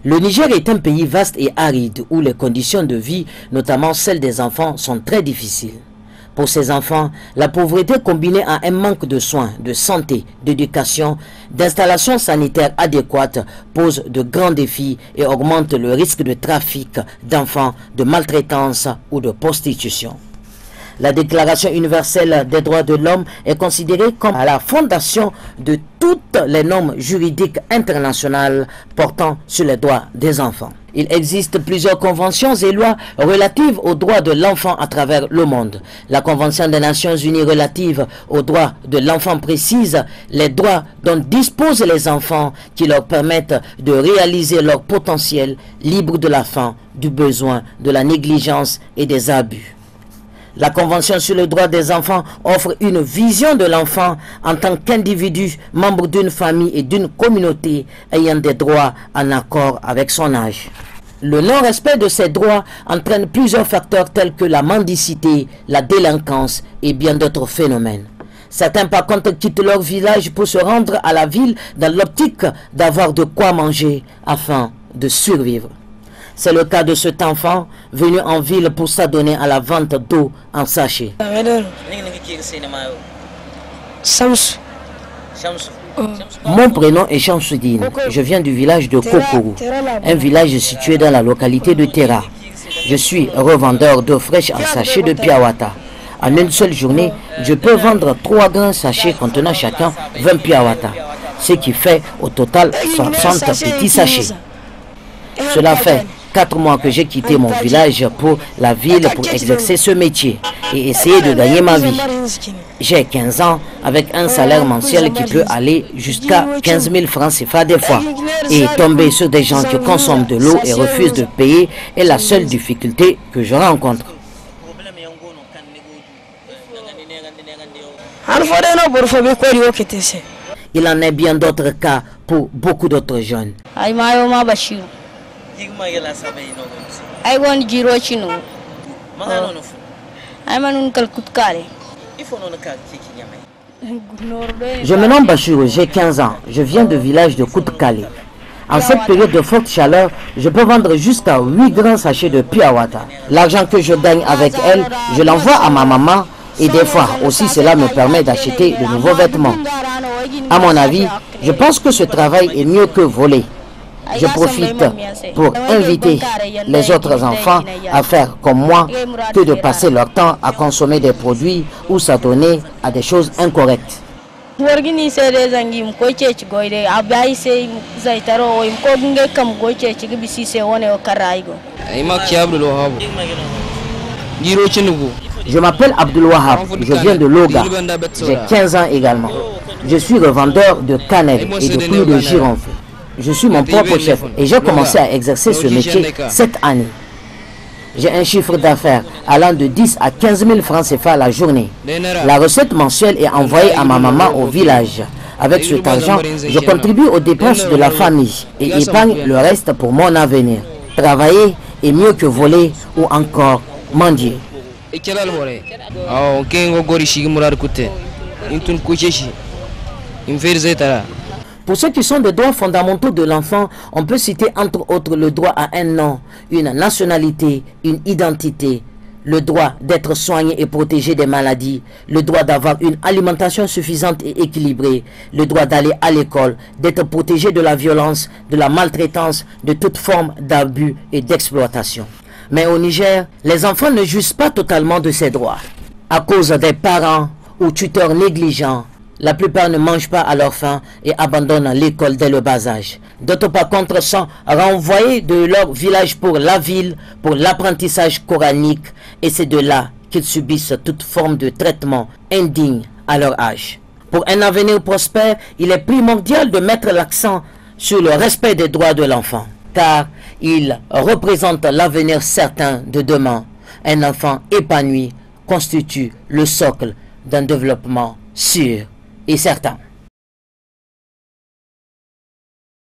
Le Niger est un pays vaste et aride où les conditions de vie, notamment celles des enfants, sont très difficiles. Pour ces enfants, la pauvreté combinée à un manque de soins, de santé, d'éducation, d'installations sanitaires adéquates pose de grands défis et augmente le risque de trafic d'enfants, de maltraitance ou de prostitution. La Déclaration universelle des droits de l'homme est considérée comme la fondation de toutes les normes juridiques internationales portant sur les droits des enfants. Il existe plusieurs conventions et lois relatives aux droits de l'enfant à travers le monde. La Convention des Nations Unies relative aux droits de l'enfant précise les droits dont disposent les enfants qui leur permettent de réaliser leur potentiel libre de la faim, du besoin, de la négligence et des abus. La Convention sur le droit des enfants offre une vision de l'enfant en tant qu'individu, membre d'une famille et d'une communauté ayant des droits en accord avec son âge. Le non-respect de ces droits entraîne plusieurs facteurs tels que la mendicité, la délinquance et bien d'autres phénomènes. Certains par contre quittent leur village pour se rendre à la ville dans l'optique d'avoir de quoi manger afin de survivre. C'est le cas de cet enfant venu en ville pour s'adonner à la vente d'eau en sachet. Mon prénom est Chamsoudine. Je viens du village de Kokourou, un village situé dans la localité de Terra. Je suis revendeur d'eau fraîche en sachet de Piawata. En une seule journée, je peux vendre 3 grands sachets contenant chacun 20 Piawata, ce qui fait au total 60 petits sachets. Cela fait 4 mois que j'ai quitté mon village pour la ville pour exercer ce métier et essayer de gagner ma vie. J'ai 15 ans avec un salaire mensuel qui peut aller jusqu'à 15 000 francs CFA des fois. Et tomber sur des gens qui consomment de l'eau et refusent de payer est la seule difficulté que je rencontre. Il en est bien d'autres cas pour beaucoup d'autres jeunes. Je me nomme Bachirou, j'ai 15 ans. Je viens du village de Koutkale. En cette période de forte chaleur, je peux vendre jusqu'à 8 grands sachets de Piawata. L'argent que je gagne avec elle, je l'envoie à ma maman et des fois aussi cela me permet d'acheter de nouveaux vêtements. À mon avis, je pense que ce travail est mieux que voler. Je profite pour inviter les autres enfants à faire comme moi que de passer leur temps à consommer des produits ou s'adonner à des choses incorrectes. Je m'appelle Abdul Wahab, je viens de Loga, j'ai 15 ans également. Je suis revendeur de cannelle et de clous de girofle. Je suis mon propre chef et j'ai commencé à exercer ce métier cette année. J'ai un chiffre d'affaires allant de 10 à 15 000 francs CFA la journée. La recette mensuelle est envoyée à ma maman au village. Avec cet argent, je contribue aux dépenses de la famille et épargne le reste pour mon avenir. Travailler est mieux que voler ou encore mendier. Pour ceux qui sont des droits fondamentaux de l'enfant, on peut citer entre autres le droit à un nom, une nationalité, une identité, le droit d'être soigné et protégé des maladies, le droit d'avoir une alimentation suffisante et équilibrée, le droit d'aller à l'école, d'être protégé de la violence, de la maltraitance, de toute forme d'abus et d'exploitation. Mais au Niger, les enfants ne jouissent pas totalement de ces droits. À cause des parents ou tuteurs négligents, la plupart ne mangent pas à leur faim et abandonnent l'école dès le bas âge. D'autres par contre sont renvoyés de leur village pour la ville, pour l'apprentissage coranique, et c'est de là qu'ils subissent toute forme de traitement indigne à leur âge. Pour un avenir prospère, il est primordial de mettre l'accent sur le respect des droits de l'enfant, car il représente l'avenir certain de demain. Un enfant épanoui constitue le socle d'un développement sûr et certain.